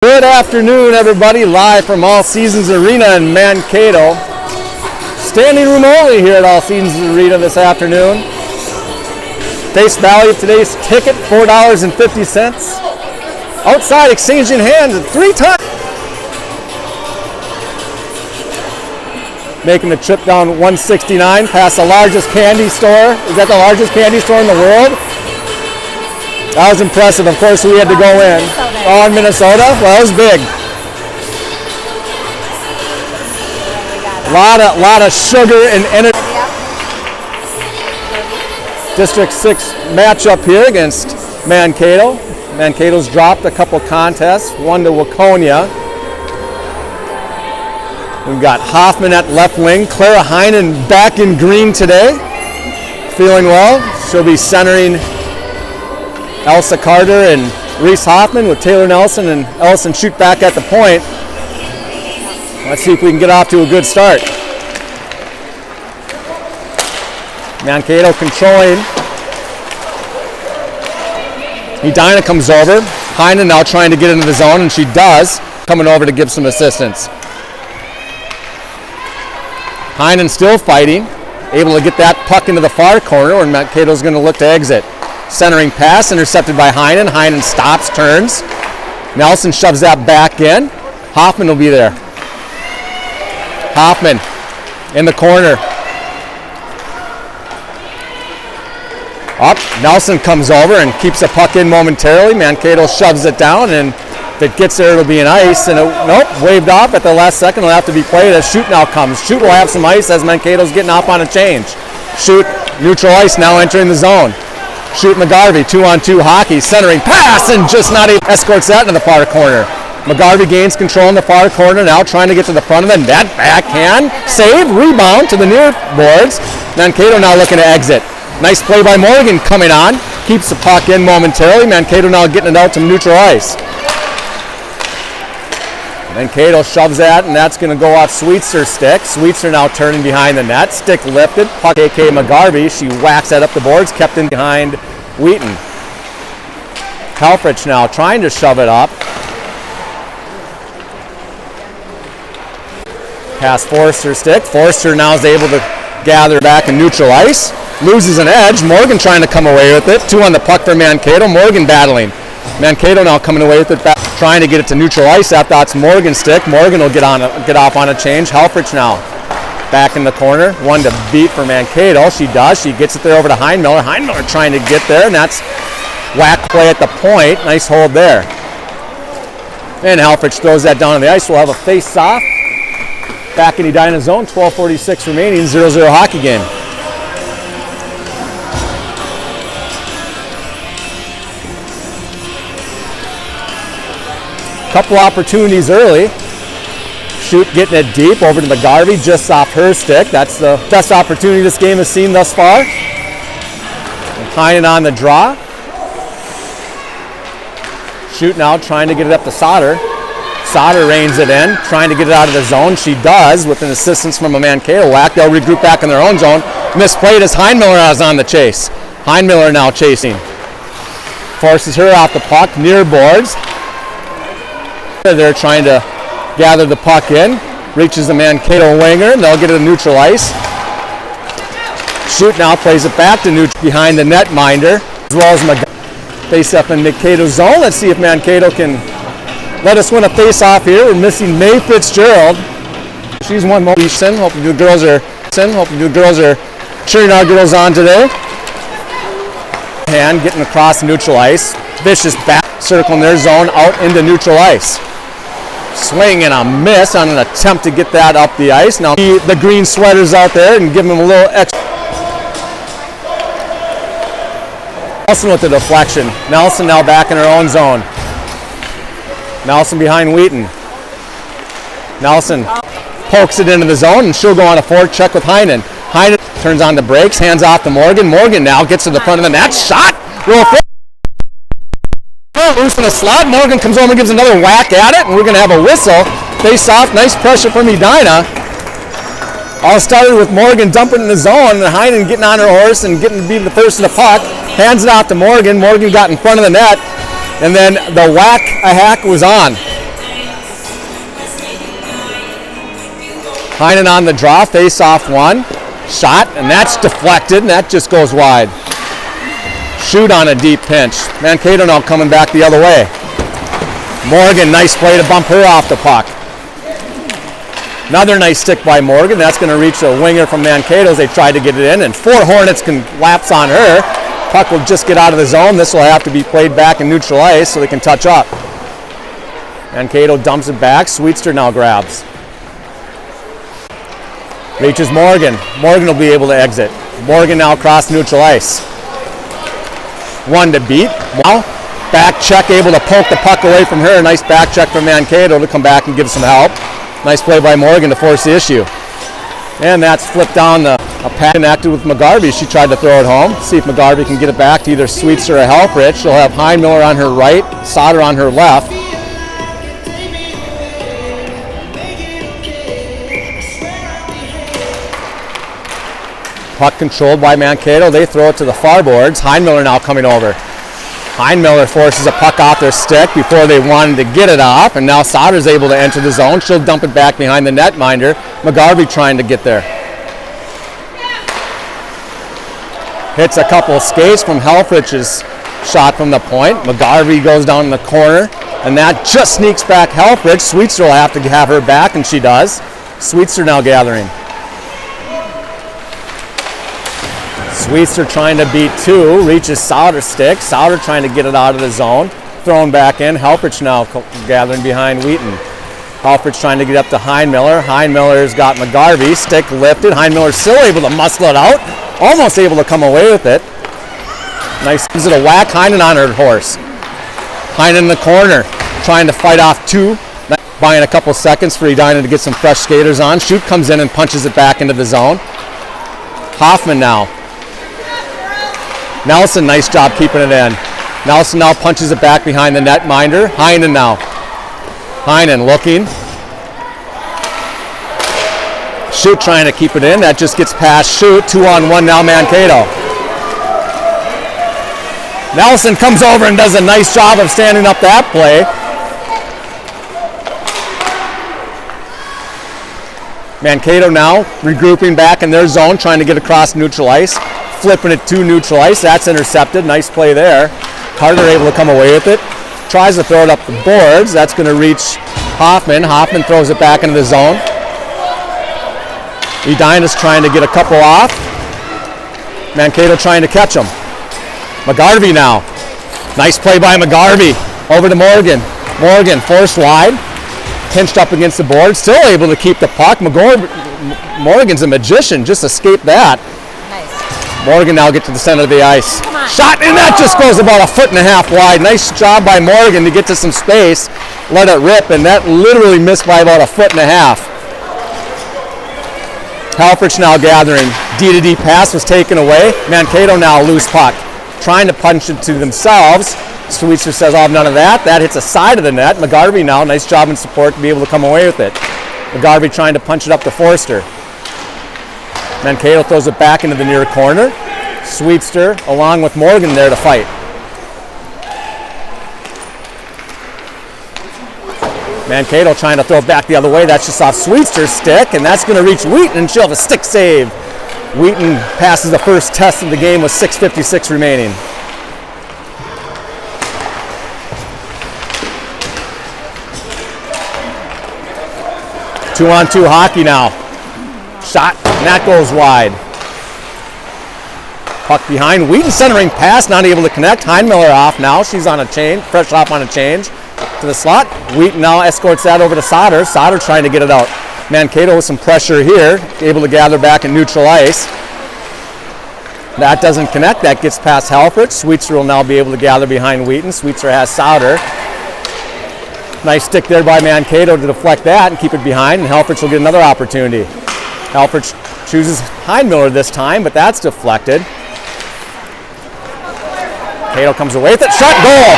Good afternoon, everybody, live from All Seasons Arena in Mankato. Standing room only here at All Seasons Arena this afternoon. Face value of today's ticket, $4.50. Outside exchanging hands at 3 times. Making the trip down 169 past the largest candy store. Is that the largest candy store in the world? That was impressive. Of course, we had to go in. Oh, in Minnesota? Well, that was big. Lot of sugar and energy. District 6 matchup here against Mankato. Mankato's dropped a couple contests, one to Waconia. We've got Hoffman at left wing, Clara Heinen back in green today. Feeling well. She'll be centering Elsa Carter and Reese Hoffman with Taylor Nelson and Ellison shoot back at the point. Let's see if we can get off to a good start. Mankato controlling. Edina comes over. Heinen now trying to get into the zone, and she does. Coming over to give some assistance. Heinen still fighting. Able to get that puck into the far corner where Mankato's going to look to exit. Centering pass intercepted by Heinen. Heinen stops, turns. Nelson shoves that back in. Hoffman will be there. Hoffman in the corner. Up. Nelson comes over and keeps the puck in momentarily. Mankato shoves it down, and if it gets there, it'll be an ice. And nope, waved off at the last second. It'll have to be played as Shoot now comes. Shoot will have some ice as Mankato's getting off on a change. Shoot, neutral ice now entering the zone. Shoot McGarvey, 2-on-2 hockey, centering pass, and just not able to escorts that into the far corner. McGarvey gains control in the far corner, now trying to get to the front of the net. Backhand, save, rebound to the near boards. Mankato now looking to exit. Nice play by Morgan coming on. Keeps the puck in momentarily. Mankato now getting it out to neutral ice. Mankato shoves that, and that's going to go off Sweetser's stick. Sweetser now turning behind the net. Stick lifted. Puck AK McGarvey. She whacks that up the boards. Kept in behind Wheaton. Helfrich now trying to shove it up. Past Forrester's stick. Forrester now is able to gather back in neutral ice. Loses an edge. Morgan trying to come away with it. 2 on the puck for Mankato. Morgan battling. Mankato now coming away with it, back, trying to get it to neutral ice. That's Morgan's stick. Morgan will get off on a change. Helfrich now back in the corner. One to beat for Mankato. She does. She gets it there over to Heinmiller. Heinmiller trying to get there, and that's whack play at the point. Nice hold there. And Helfrich throws that down on the ice. We'll have a face-off. Back in Edina zone. 12:46 remaining. 0-0 hockey game. Couple opportunities early. Shoot getting it deep over to McGarvey, just off her stick. That's the best opportunity this game has seen thus far. And Heinen on the draw. Shoot now trying to get it up to Sauter. Sauter reins it in, trying to get it out of the zone. She does with an assistance from a Mankato whack. They'll regroup back in their own zone. Misplayed as Heinmiller is on the chase. Heinmiller now chasing. Forces her off the puck, near boards. They're trying to gather the puck in. Reaches the Mankato winger, and they'll get it to neutral ice. Shoot now plays it back to neutral behind the netminder, as well as McGarvey. Face up in Mankato's zone. Let's see if Mankato can let us win a face-off here. We're missing May Fitzgerald. She's one more. Hoping the girls are cheering our girls on today. Hand getting across neutral ice. Vicious back circling their zone out into neutral ice. Swing and a miss on an attempt to get that up the ice. Now the green sweaters out there and give them a little extra. Nelson with the deflection. Nelson now back in her own zone. Nelson behind Wheaton. Nelson pokes it into the zone, and she'll go on a forward check with Heinen. Heinen turns on the brakes, hands off to Morgan. Morgan now gets to the front of the net. Shot! Roll forward. Loose in a slot. Morgan comes over and gives another whack at it, and we're going to have a whistle. Face off. Nice pressure from Edina. All started with Morgan dumping in the zone, and Heinen getting on her horse and getting to be the first to the puck. Hands it off to Morgan. Morgan got in front of the net, and then the whack a hack was on. Heinen on the draw, face off one. Shot, and that's deflected, and that just goes wide. Shoot on a deep pinch. Mankato now coming back the other way. Morgan, nice play to bump her off the puck. Another nice stick by Morgan. That's going to reach a winger from Mankato as they try to get it in, and 4 Hornets can lapse on her. Puck will just get out of the zone. This will have to be played back in neutral ice so they can touch up. Mankato dumps it back. Sweetster now grabs. Reaches Morgan. Morgan will be able to exit. Morgan now across neutral ice. 1 to beat. Now, back check, able to poke the puck away from her. Nice back check from Mankato to come back and give some help. Nice play by Morgan to force the issue. And that's flipped down a pass connected with McGarvey. She tried to throw it home. See if McGarvey can get it back to either Sweetster or Helfrich. She'll have Heinmiller on her right, Sauter on her left. Puck controlled by Mankato. They throw it to the far boards. Heinmiller now coming over. Heinmiller forces a puck off their stick before they wanted to get it off, and now Sauter's able to enter the zone. She'll dump it back behind the netminder. McGarvey trying to get there. Hits a couple of skates from Helfrich's shot from the point. McGarvey goes down in the corner, and that just sneaks back Helfrich. Sweetster will have to have her back, and she does. Sweetster now gathering. Sweetster trying to beat 2, reaches Sauter's stick. Sauter trying to get it out of the zone. Thrown back in. Helfrich now gathering behind Wheaton. Helfrich trying to get up to Heinmiller. Heinmiller's got McGarvey. Stick lifted. Heinmiller's still able to muscle it out. Almost able to come away with it. Nice. Gives it a whack. Heinen on her horse. Heinen in the corner. Trying to fight off 2. Buying a couple seconds for Edina to get some fresh skaters on. Shoot comes in and punches it back into the zone. Hoffman now. Nelson, nice job keeping it in. Nelson now punches it back behind the netminder. Heinen now. Heinen looking. Shoot trying to keep it in. That just gets past Shoot. 2-on-1 now Mankato. Nelson comes over and does a nice job of standing up that play. Mankato now regrouping back in their zone, trying to get across neutral ice. Flipping it to neutral ice. That's intercepted. Nice play there. Carter able to come away with it. Tries to throw it up the boards. That's going to reach Hoffman. Hoffman throws it back into the zone. Edina's trying to get a couple off. Mankato trying to catch them. McGarvey now. Nice play by McGarvey. Over to Morgan. Morgan forced wide. Pinched up against the board. Still able to keep the puck. Morgan's a magician. Just escaped that. Morgan now get to the center of the ice. Shot, and that just goes about 1.5 feet wide. Nice job by Morgan to get to some space, let it rip, and that literally missed by about 1.5 feet. Helfrich now gathering. D-to-D pass was taken away. Mankato now loose puck. Trying to punch it to themselves. Sweetster says, I'll have none of that. That hits the side of the net. McGarvey now, nice job in support to be able to come away with it. McGarvey trying to punch it up to Forster. Mankato throws it back into the near corner. Sweetster along with Morgan there to fight. Mankato trying to throw it back the other way. That's just off Sweetster's stick, and that's going to reach Wheaton, and she'll have a stick save. Wheaton passes the first test of the game with 6:56 remaining. Two-on-two hockey now. Shot, and that goes wide. Puck behind. Wheaton centering pass, not able to connect. Heinmiller off now. She's on a change, fresh off on a change to the slot. Wheaton now escorts that over to Sauter. Sauter trying to get it out. Mankato with some pressure here, able to gather back in neutral ice. That doesn't connect. That gets past Helfrich. Sweetser will now be able to gather behind Wheaton. Sweetser has Sauter. Nice stick there by Mankato to deflect that and keep it behind, and Helfrich will get another opportunity. Helfrich chooses Heinmiller this time, but that's deflected. Cato comes away with it. Shot, goal!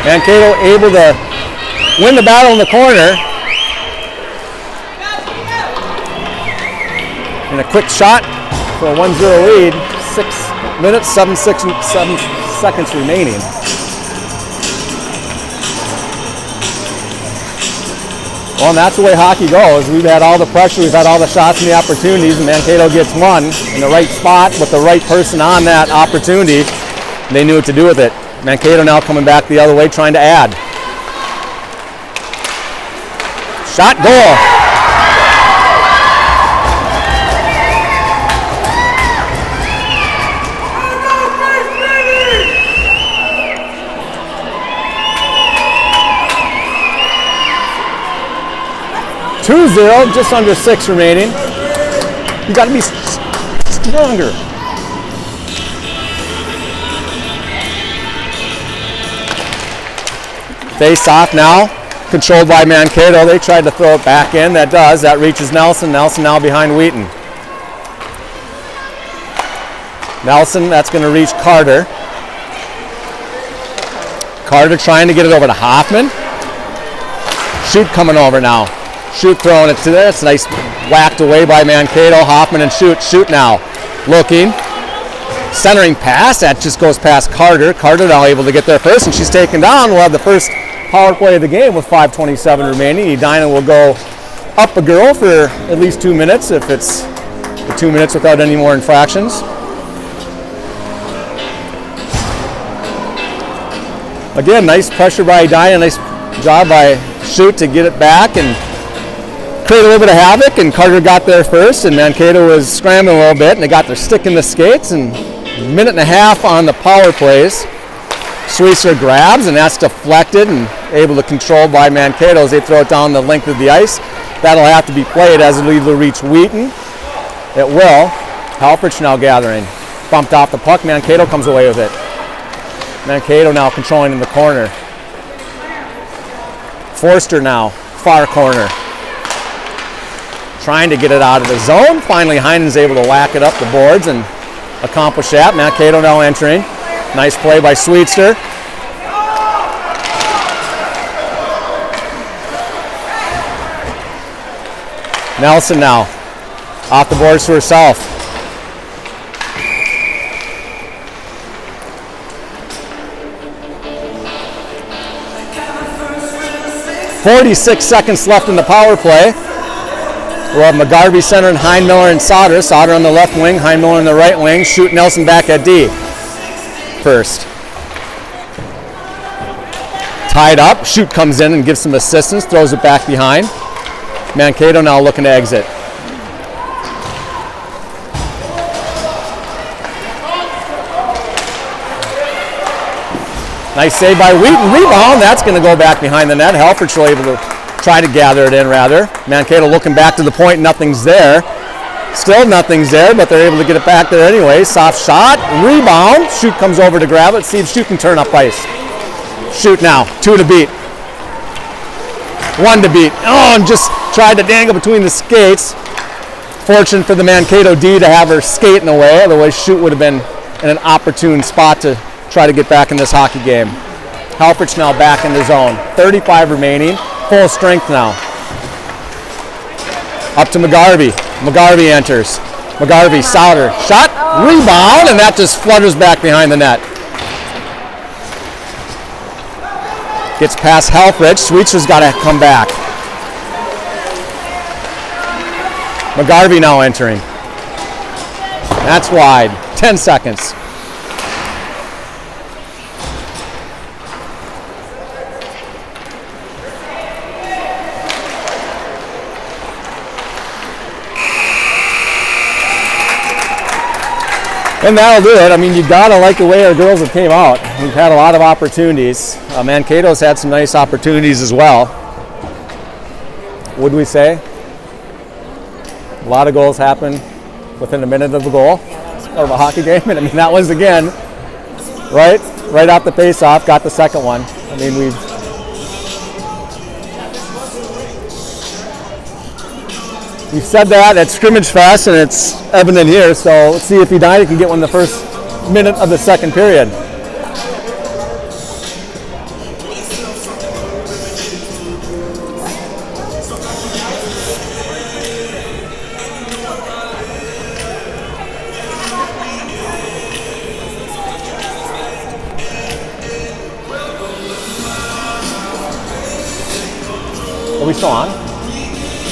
Mankato able to win the battle in the corner. And a quick shot for a 1-0 lead. 6 minutes, 7 seconds remaining. Well, and that's the way hockey goes. We've had all the pressure, we've had all the shots and the opportunities, and Mankato gets one in the right spot with the right person on that opportunity. They knew what to do with it. Mankato now coming back the other way, trying to add. Shot, goal. (2-0), just under 6 remaining. You got to be stronger. Face off now, controlled by Mankato. They tried to throw it back in. That does. That reaches Nelson. Nelson now behind Wheaton. Nelson, that's going to reach Carter. Carter trying to get it over to Hoffman. Shoot coming over now. Shoot throwing it to there. It's nice whacked away by Mankato. Hoffman and Shoot. Shoot now. Looking. Centering pass. That just goes past Carter. Carter now able to get there first, and she's taken down. We'll have the first power play of the game with 5:27 remaining. Edina will go up a girl for at least 2 minutes if it's the 2 minutes without any more infractions. Again, nice pressure by Edina. Nice job by Shoot to get it back and create a little bit of havoc, and Carter got there first, and Mankato was scrambling a little bit, and they got their stick in the skates, and a minute and a half on the power plays. Sweetser grabs, and that's deflected and able to control by Mankato as they throw it down the length of the ice. That'll have to be played as it'll either reach Wheaton. It will. Halfrich now gathering. Bumped off the puck. Mankato comes away with it. Mankato now controlling in the corner. Forster now, far corner. Trying to get it out of the zone. Finally, Heinen's able to whack it up the boards and accomplish that. Mankato now entering. Nice play by Sweetser. Nelson now off the boards to herself. .46 seconds left in the power play. We'll have McGarvey centering Heinmiller and Sauter. Sauter on the left wing, Heinmiller on the right wing. Shoot Nelson back at D. First. Tied up. Shoot comes in and gives some assistance. Throws it back behind. Mankato now looking to exit. Nice save by Wheaton. Rebound. That's going to go back behind the net. Halford's able to try to gather it in, rather. Mankato looking back to the point. Nothing's there. Still nothing's there, but they're able to get it back there anyway. Soft shot. Rebound. Shoot comes over to grab it. See if Shoot can turn up ice. Shoot now. 2 to beat. 1 to beat. Oh, and just tried to dangle between the skates. Fortunate for the Mankato D to have her skate in the way. Otherwise, Shoot would have been in an opportune spot to try to get back in this hockey game. Halfrich now back in the zone. 35 remaining. Full strength now. Up to McGarvey. McGarvey enters. McGarvey, Sauter. Shot. Rebound. And that just flutters back behind the net. Gets past Halfrich. Sweetser's got to come back. McGarvey now entering. That's wide. 10 seconds. And that'll do it. I mean, you gotta like the way our girls have came out. We've had a lot of opportunities. Mankato's had some nice opportunities as well. Would we say? A lot of goals happen within a minute of the goal of a hockey game. And I mean, that was again, right off the face-off, got the second one. I mean, we've said that at Scrimmage Fest, and it's evident here, so let's see if Edina can get one in the first minute of the second period. Are we still on?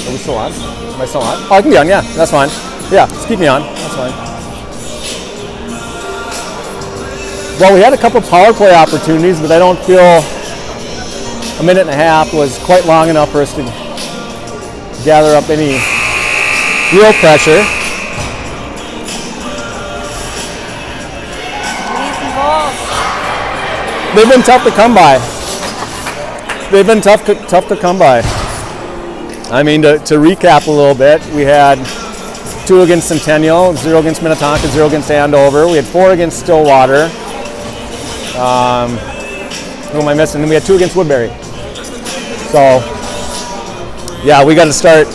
Are we still on? Am I still on? Oh, I can be on, yeah, that's fine. Yeah, just keep me on, that's fine. Well, we had a couple power play opportunities, but I don't feel a minute and a half was quite long enough for us to gather up any real pressure. They've been tough to come by. They've been tough to come by. I mean, to recap a little bit, we had 2 against Centennial, 0 against Minnetonka, 0 against Andover. We had 4 against Stillwater. Who am I missing? And we had 2 against Woodbury. So, yeah, we got to start.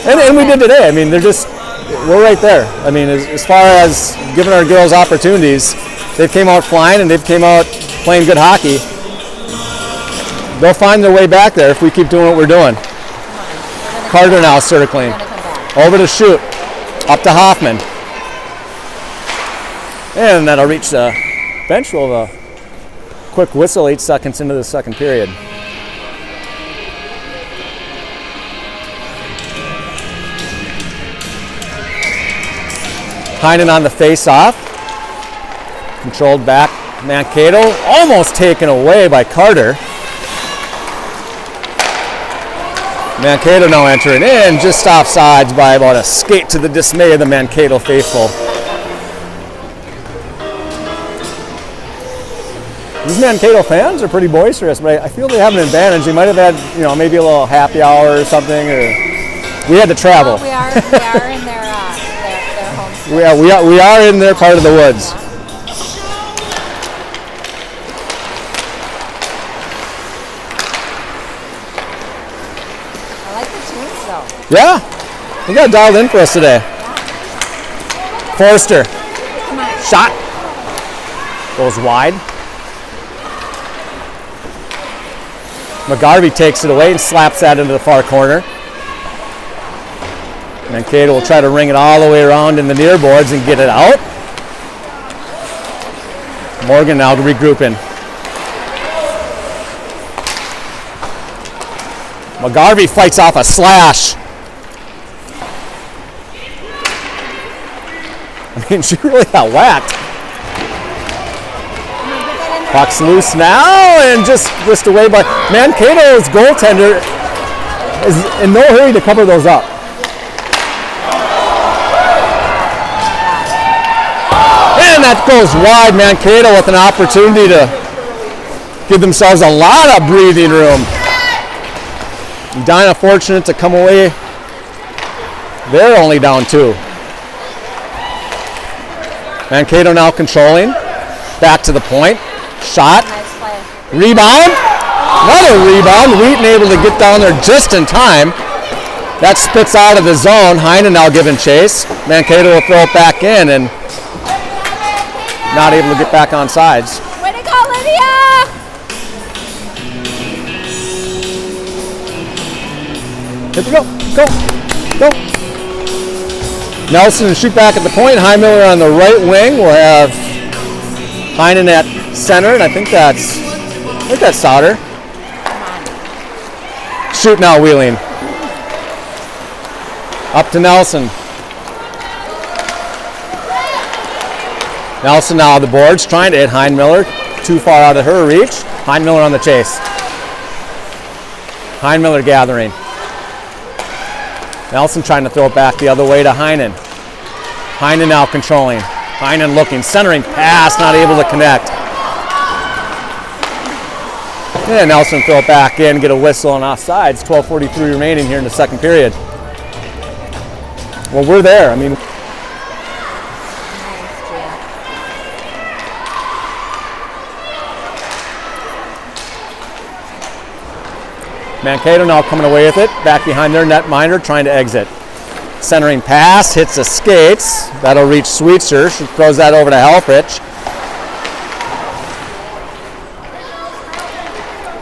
And we did today. I mean, we're right there. I mean, as far as giving our girls opportunities, they came out flying and they've came out playing good hockey. They'll find their way back there if we keep doing what we're doing. Carter now circling. Over to shoot. Up to Hoffman. And that'll reach the bench. We'll have a quick whistle 8 seconds into the second period. Heinen on the face-off. Controlled back, Mankato, almost taken away by Carter. Mankato now entering in, just offsides by about a skate to the dismay of the Mankato faithful. These Mankato fans are pretty boisterous, but I feel they have an advantage. They might have had, maybe a little happy hour or something, or we had to travel. Well, we are in their home state. We are in their part of the woods. Yeah, we got dialed in for us today. Forster, shot, goes wide. McGarvey takes it away and slaps that into the far corner. Mankato will try to ring it all the way around in the near boards and get it out. Morgan now regrouping. McGarvey fights off a slash. I mean, she really got whacked. Puck's loose now and just whisked away by Mankato's goaltender is in no hurry to cover those up. And that goes wide. Mankato with an opportunity to give themselves a lot of breathing room. Edina fortunate to come away. They're only down 2. Mankato now controlling. Back to the point. Shot. Nice play. Rebound. Another rebound. Wheaton able to get down there just in time. That spits out of the zone. Heinen now giving chase. Mankato will throw it back in and not able to get back on sides. Way to go, Lydia! Here we go. Go. Nelson and shoot back at the point. Highmiller on the right wing. We'll have Heinen at center, and I think that's Sauter. Shoot now, Wheeling. Up to Nelson. Nelson now on the boards, trying to hit Hinemiller. Too far out of her reach. Hinemiller on the chase. Hinemiller gathering. Nelson trying to throw it back the other way to Heinen. Heinen now controlling. Heinen looking, centering pass, not able to connect. And Nelson throw it back in, get a whistle on offsides. 12:43 remaining here in the second period. Well, we're there. I mean, Mankato now coming away with it, back behind their netminder, trying to exit. Centering pass, hits the skates. That'll reach Sweetser. She throws that over to Helfrich.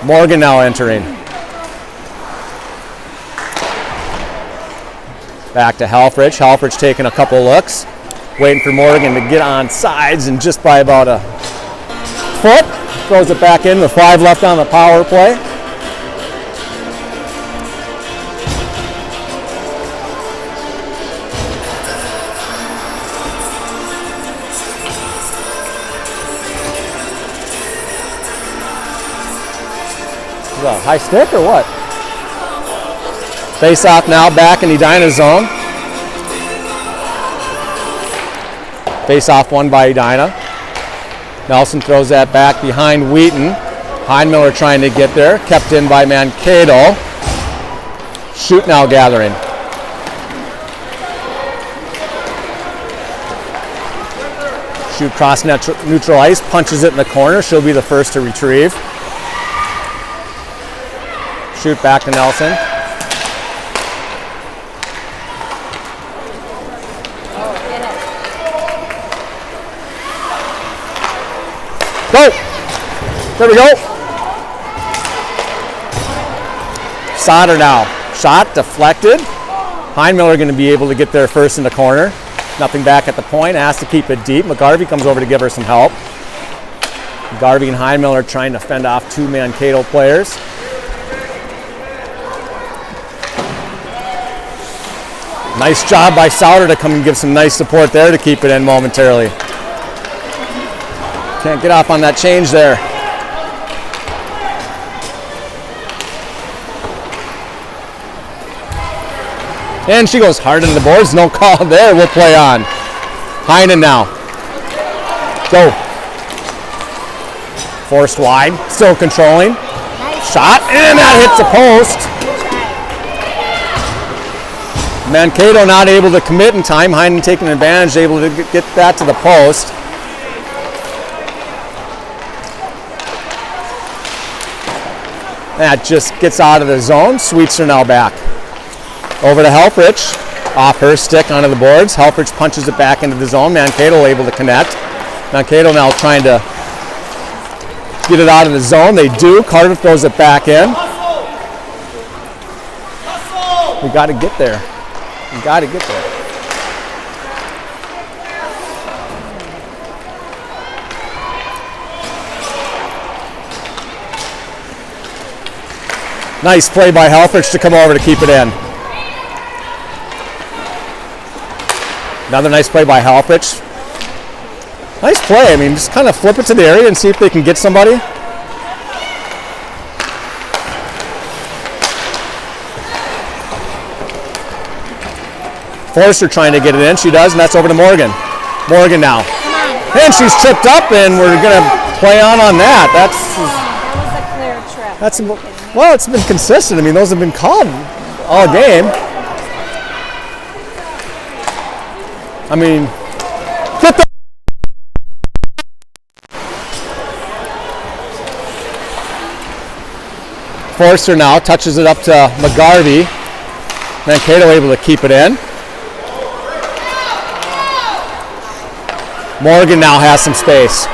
Morgan now entering. Back to Helfrich. Helfrich taking a couple looks, waiting for Morgan to get on sides, and just by about a foot, throws it back in with 5 left on the power play. Is that a high stick or what? Face off now, back in Edina's zone. Face off one by Edina. Nelson throws that back behind Wheaton. Heinmiller trying to get there, kept in by Mankato. Shoot now gathering. Shoot cross neutral ice, punches it in the corner. She'll be the first to retrieve. Shoot back to Nelson. Go! There we go. Sauter now. Shot deflected. Heinmiller going to be able to get there first in the corner. Nothing back at the point. Has to keep it deep. McGarvey comes over to give her some help. McGarvey and Heinmiller trying to fend off two Mankato players. Nice job by Sauter to come and give some nice support there to keep it in momentarily. Can't get off on that change there. And she goes hard into the boards. No call there. We'll play on. Heinen now. Go. Forced wide. Still controlling. Shot. And that hits the post. Mankato not able to commit in time. Heinen taking advantage. Able to get that to the post. That just gets out of the zone. Sweets are now back. Over to Helfrich. Off her stick onto the boards. Helfrich punches it back into the zone. Mankato able to connect. Mankato now trying to get it out of the zone. They do. Carter throws it back in. We got to get there. We got to get there. Nice play by Helfrich to come over to keep it in. Another nice play by Helfrich. Nice play. I mean, just kind of flip it to the area and see if they can get somebody. Forster trying to get it in. She does, and that's over to Morgan. Morgan now. And she's tripped up, and we're going to play on that. That was a clear trip. Well, it's been consistent. I mean, those have been called all game. I mean, get the Forster now touches it up to McGarvey. Mankato able to keep it in. Morgan now has some space.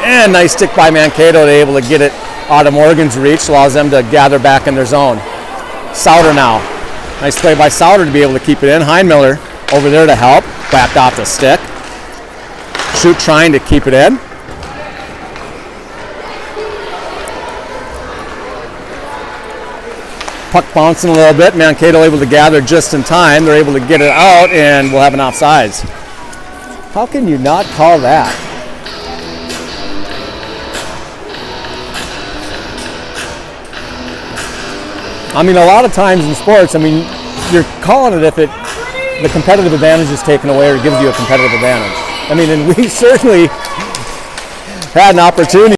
And nice stick by Mankato to able to get it out of Morgan's reach, allows them to gather back in their zone. Sauter now. Nice play by Sauter to be able to keep it in. Heinmiller over there to help. Backed off the stick. Shoot trying to keep it in. Puck bouncing a little bit. Mankato able to gather just in time. They're able to get it out, and we'll have an offsides. How can you not call that? I mean, a lot of times in sports, I mean, you're calling it if the competitive advantage is taken away or gives you a competitive advantage. I mean, and we certainly had an opportunity